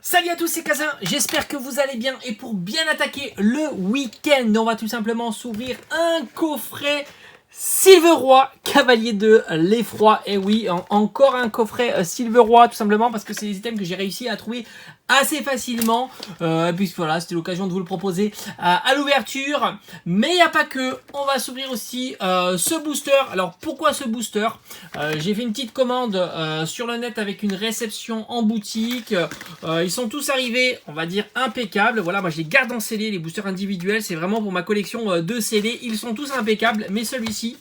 Salut à tous, c'est Kazin, j'espère que vous allez bien et pour bien attaquer le week-end, on va tout simplement s'ouvrir un coffret Silveroi, Cavalier de l'Effroi. Et oui, encore un coffret Silveroi tout simplement parce que c'est des items que j'ai réussi à trouver assez facilement. Et puis voilà, c'était l'occasion de vous le proposer à l'ouverture. Mais il n'y a pas que, on va s'ouvrir aussi ce booster. Alors pourquoi ce booster? J'ai fait une petite commande sur le net avec une réception en boutique. Ils sont tous arrivés, on va dire, impeccables. Voilà, moi je les garde en scellé, les boosters individuels. C'est vraiment pour ma collection de scellés. Ils sont tous impeccables, mais celui-ci,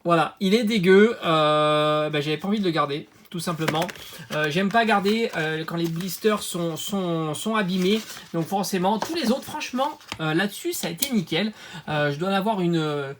voilà, il est dégueu. J'avais pas envie de le garder, tout simplement. J'aime pas garder quand les blisters sont abîmés. Donc forcément, tous les autres, franchement, là-dessus, ça a été nickel. Je dois en avoir une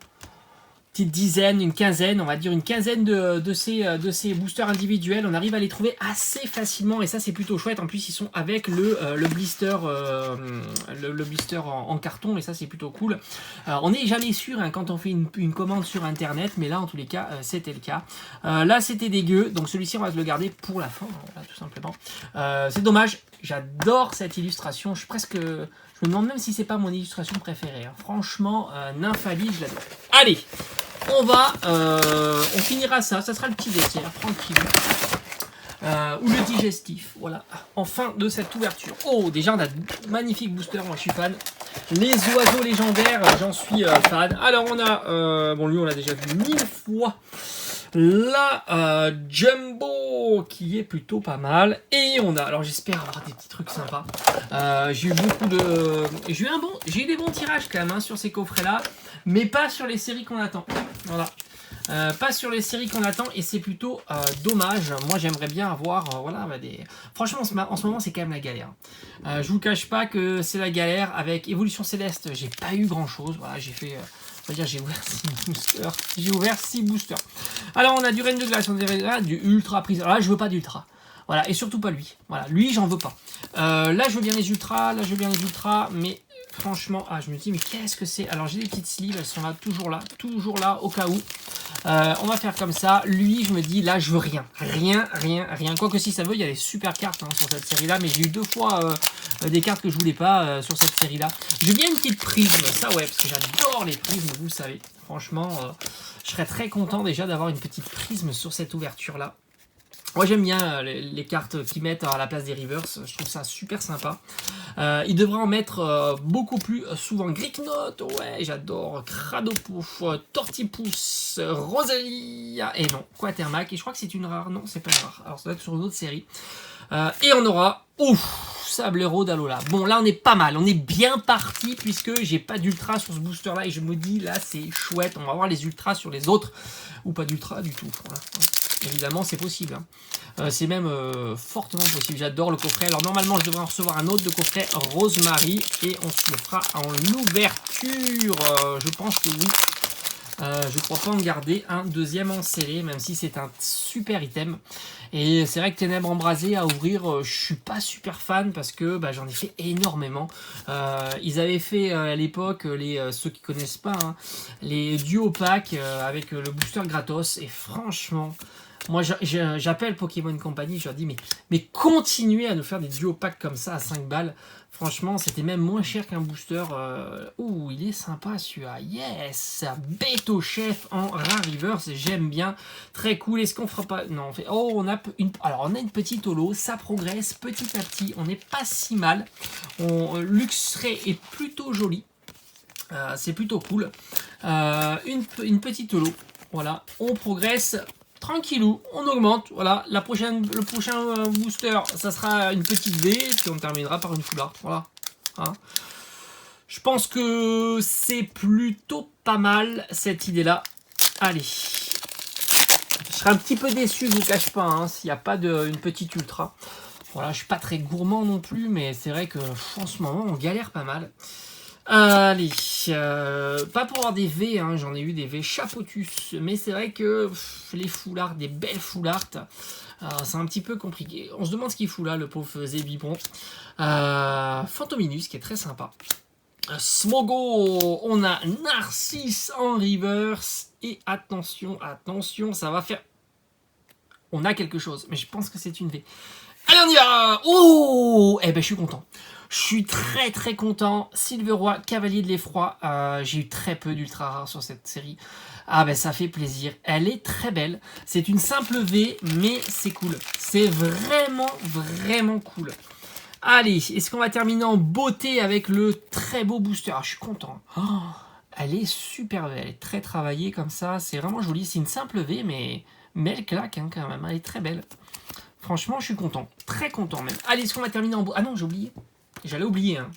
petite dizaine, une quinzaine, on va dire une quinzaine de ces boosters individuels. On arrive à les trouver assez facilement et ça c'est plutôt chouette. En plus ils sont avec le blister, le blister en carton et ça c'est plutôt cool. On n'est jamais sûr hein, quand on fait une commande sur internet, mais là en tous les cas c'était le cas. Là c'était dégueu, donc celui-ci on va se le garder pour la fin, voilà, tout simplement. C'est dommage, j'adore cette illustration, je me demande même si c'est pas mon illustration préférée. Hein. Franchement, Nymphalie, je l'adore. Allez, on finira ça. Ça sera le petit dessert, tranquille. Ou le digestif, voilà. En fin de cette ouverture. Oh, déjà on a de magnifiques boosters, moi je suis fan. Les oiseaux légendaires, j'en suis fan. Alors on a, bon lui on l'a déjà vu 1000 fois. La Jumbo qui est plutôt pas mal et on a, alors j'espère avoir des petits trucs sympas. J'ai eu des bons tirages quand même hein, sur ces coffrets là, mais pas sur les séries qu'on attend. Voilà. Pas sur les séries qu'on attend et c'est plutôt dommage. Moi j'aimerais bien avoir franchement en ce moment c'est quand même la galère. Je vous cache pas que c'est la galère. Avec Évolution Céleste j'ai pas eu grand chose. Voilà, j'ai fait on va dire j'ai ouvert 6 boosters. J'ai ouvert 6 boosters. Alors on a du Reine de Glace, on a du Ultra Prise. Alors là je veux pas d'Ultra. Voilà, et surtout pas lui. Voilà, lui j'en veux pas. Là je veux bien les Ultras, mais franchement, je me dis mais qu'est-ce que c'est? Alors j'ai des petites sleeves, elles sont là, toujours là, au cas où. On va faire comme ça. Lui, je me dis là, je veux rien. Rien. Quoique si ça veut, il y a des super cartes hein, sur cette série-là, mais j'ai eu 2 fois des cartes que je voulais pas sur cette série-là. J'ai bien une petite prisme, ça ouais, parce que j'adore les prismes, vous le savez. Franchement, je serais très content déjà d'avoir une petite prisme sur cette ouverture-là. Moi j'aime bien les cartes qu'ils mettent à la place des reverse, je trouve ça super sympa. Ils devraient en mettre beaucoup plus souvent. Gricknote, ouais j'adore. Cradopouf, Tortipousse, Rosalia, et non, Quatermac, et je crois que c'est une rare, non c'est pas une rare, alors ça doit être sur une autre série. Et on aura, Sablero d'Alola. Bon là on est pas mal, on est bien parti puisque j'ai pas d'ultra sur ce booster là et je me dis là c'est chouette, on va avoir les ultras sur les autres, ou pas d'ultra du tout. Voilà. Évidemment, c'est possible. Hein. C'est même fortement possible. J'adore le coffret. Alors, normalement, je devrais en recevoir un autre de coffret Rosemary. Et on se le fera en ouverture. Je pense que oui. Je ne crois pas en garder un deuxième en scellé, même si c'est un super item. Et c'est vrai que Ténèbres Embrasées à ouvrir, je suis pas super fan parce que j'en ai fait énormément. Ils avaient fait à l'époque, ceux qui connaissent pas, hein, les duo packs avec le booster gratos. Et franchement... Moi, j'appelle Pokémon Company, je leur dis, mais continuez à nous faire des duo packs comme ça à 5 balles. Franchement, c'était même moins cher qu'un booster. Il est sympa celui-là. Yes, Beto Chef en rare reverse, j'aime bien. Très cool. Est-ce qu'on fera pas... Non, on fait... on a une petite holo. Ça progresse petit à petit. On n'est pas si mal. Luxray est plutôt joli. C'est plutôt cool. Une petite holo. Voilà, on progresse... Tranquillou, on augmente. Voilà, le prochain booster, ça sera une petite V, puis on terminera par une foulard. Voilà. Hein. Je pense que c'est plutôt pas mal cette idée-là. Allez. Je serai un petit peu déçu, je vous cache pas, hein, s'il n'y a pas une petite ultra. Voilà, je suis pas très gourmand non plus, mais c'est vrai que en ce moment, on galère pas mal. Allez, pas pour avoir des V, hein, j'en ai eu des V chapotus, mais c'est vrai que les foulards, des belles foulards, c'est un petit peu compliqué. On se demande ce qu'il fout là, le pauvre Zébibon. Fantominus, qui est très sympa. Smogo, on a Narcisse en reverse, et attention, ça va faire... on a quelque chose. Mais je pense que c'est une V. Allez, on y va. Oh, eh ben, je suis content. Je suis très très content. Silveroi, Cavalier de l'Effroi. J'ai eu très peu d'ultra rares sur cette série. Ah ben ça fait plaisir. Elle est très belle. C'est une simple V, mais c'est cool. C'est vraiment vraiment cool. Allez, est-ce qu'on va terminer en beauté avec le très beau booster? Je suis content. Oh, elle est super belle. Elle est très travaillée comme ça. C'est vraiment joli. C'est une simple V, mais elle claque hein, quand même. Elle est très belle. Franchement, je suis content. Très content même. Allez, est-ce qu'on va terminer en beauté? Ah non, j'ai oublié. J'allais oublier. Hein.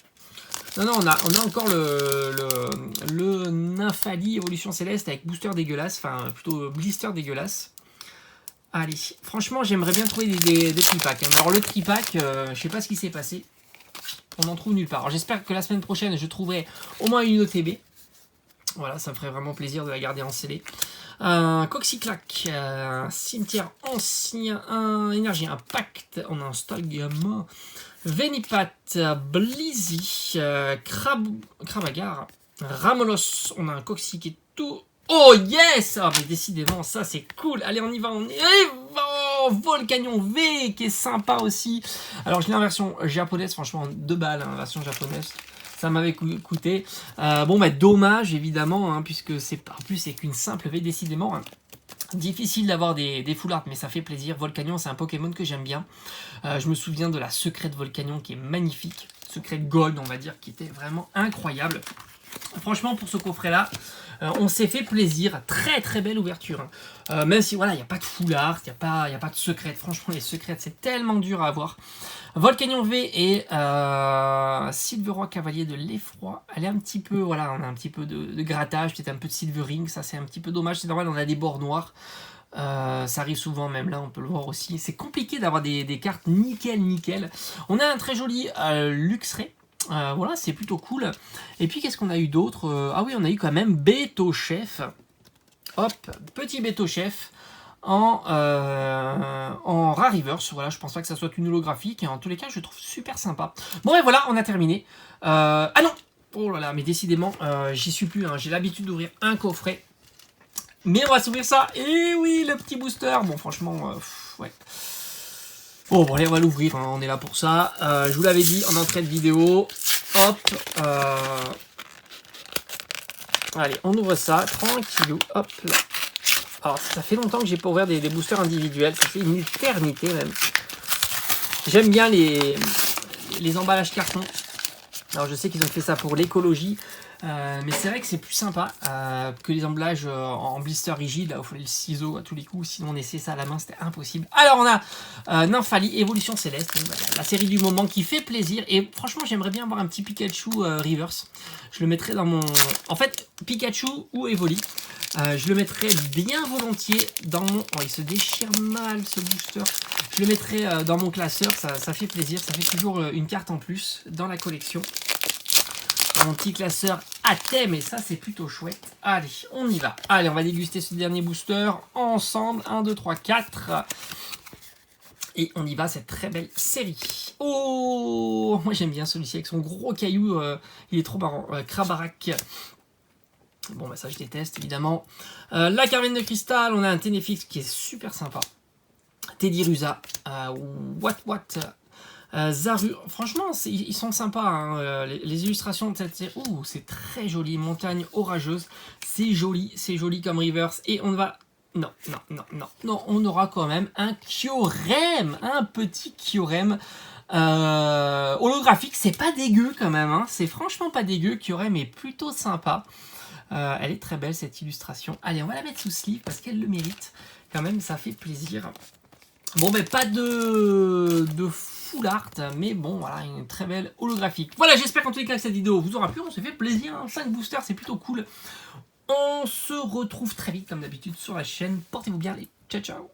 Non, on a encore le Nymphali Évolution Céleste avec booster dégueulasse. Enfin, plutôt blister dégueulasse. Allez, franchement, j'aimerais bien trouver des tripacks. Hein. Alors, le tripack, je sais pas ce qui s'est passé. On n'en trouve nulle part. Alors, j'espère que la semaine prochaine, je trouverai au moins une OTB. Voilà, ça me ferait vraiment plaisir de la garder en scellé. Un Coxyclac, un cimetière ancien, un énergie, un pacte, on a un Stalgium, Venipat, Blizzy, Krabagar, Ramolos, on a un Coxyc et tout. Oh yes! Ah mais décidément, ça c'est cool. Allez, on y va, on y va. Volcanion V qui est sympa aussi. Alors je l'ai en version japonaise, franchement 2 balles, hein, version japonaise. Ça m'avait coûté. Bon, bah, dommage, évidemment, hein, puisque c'est en plus, c'est qu'une simple V, décidément. Hein. Difficile d'avoir des full art, mais ça fait plaisir. Volcanion, c'est un Pokémon que j'aime bien. Je me souviens de la secrète Volcanion qui est magnifique. Secrète Gold, on va dire, qui était vraiment incroyable. Franchement, pour ce coffret-là, on s'est fait plaisir. Très très belle ouverture. Hein. Même si voilà, il n'y a pas de full art, il n'y a pas de secrète. Franchement, les secrètes, c'est tellement dur à avoir. Volcanion V et Silveroi Cavalier de l'Effroi. Elle est un petit peu, voilà, on a un petit peu de grattage, peut-être un peu de silvering. Ça, c'est un petit peu dommage. C'est normal, on a des bords noirs. Ça arrive souvent, même là, on peut le voir aussi. C'est compliqué d'avoir des cartes nickel. On a un très joli Luxray. Voilà, c'est plutôt cool. Et puis, qu'est-ce qu'on a eu d'autre? Ah oui, on a eu quand même Beto Chef. Hop, petit Beto Chef en rare reverse. Voilà, je pense pas que ça soit une holographique. Et en tous les cas, je le trouve super sympa. Bon, et voilà, on a terminé. Ah non! Oh là là, mais décidément, j'y suis plus. Hein. J'ai l'habitude d'ouvrir un coffret. Mais on va s'ouvrir ça. Et oui, le petit booster. Bon, franchement, ouais. Bon, allez, on va l'ouvrir, hein, on est là pour ça. Je vous l'avais dit en entrée de vidéo. Hop. Allez, on ouvre ça, tranquillou. Hop là. Alors, ça fait longtemps que j'ai pas ouvert des boosters individuels. Ça fait une éternité même. J'aime bien les emballages carton. Alors, je sais qu'ils ont fait ça pour l'écologie. Mais c'est vrai que c'est plus sympa que les emballages en blister rigide. Là, il faut le ciseau à tous les coups. Sinon, on essaie ça à la main, c'était impossible. Alors, on a Nymphali, Évolution Céleste. La série du moment qui fait plaisir. Et franchement, j'aimerais bien avoir un petit Pikachu reverse. Je le mettrais dans mon... En fait, Pikachu ou Evoli. Je le mettrais bien volontiers dans mon... Oh, il se déchire mal, ce booster. Je le mettrais dans mon classeur. Ça fait plaisir. Ça fait toujours une carte en plus dans la collection. Mon petit classeur à thème, et ça c'est plutôt chouette. Allez, on y va. Allez, on va déguster ce dernier booster ensemble. 1, 2, 3, 4. Et on y va, cette très belle série. Oh, moi j'aime bien celui-ci avec son gros caillou. Il est trop marrant. Krabarak. Bon, bah ça je déteste évidemment. La Carmine de Cristal, on a un Ténéfix qui est super sympa. Teddirusa. What Zaru, franchement, ils sont sympas. Hein. Les illustrations de cette série, c'est très joli. Montagne orageuse, c'est joli comme reverse. Et on va... Non, on aura quand même un Kyurem, un petit Kyurem holographique. C'est pas dégueu quand même, hein. C'est franchement pas dégueu. Kyurem est plutôt sympa. Elle est très belle cette illustration. Allez, on va la mettre sous sleeve parce qu'elle le mérite. Quand même, ça fait plaisir. Bon, mais pas de full art, mais bon, voilà, une très belle holographique. Voilà, j'espère qu'en tous les cas que cette vidéo vous aura plu. On s'est fait plaisir, hein. 5 boosters, c'est plutôt cool. On se retrouve très vite, comme d'habitude, sur la chaîne. Portez-vous bien, allez, ciao, ciao.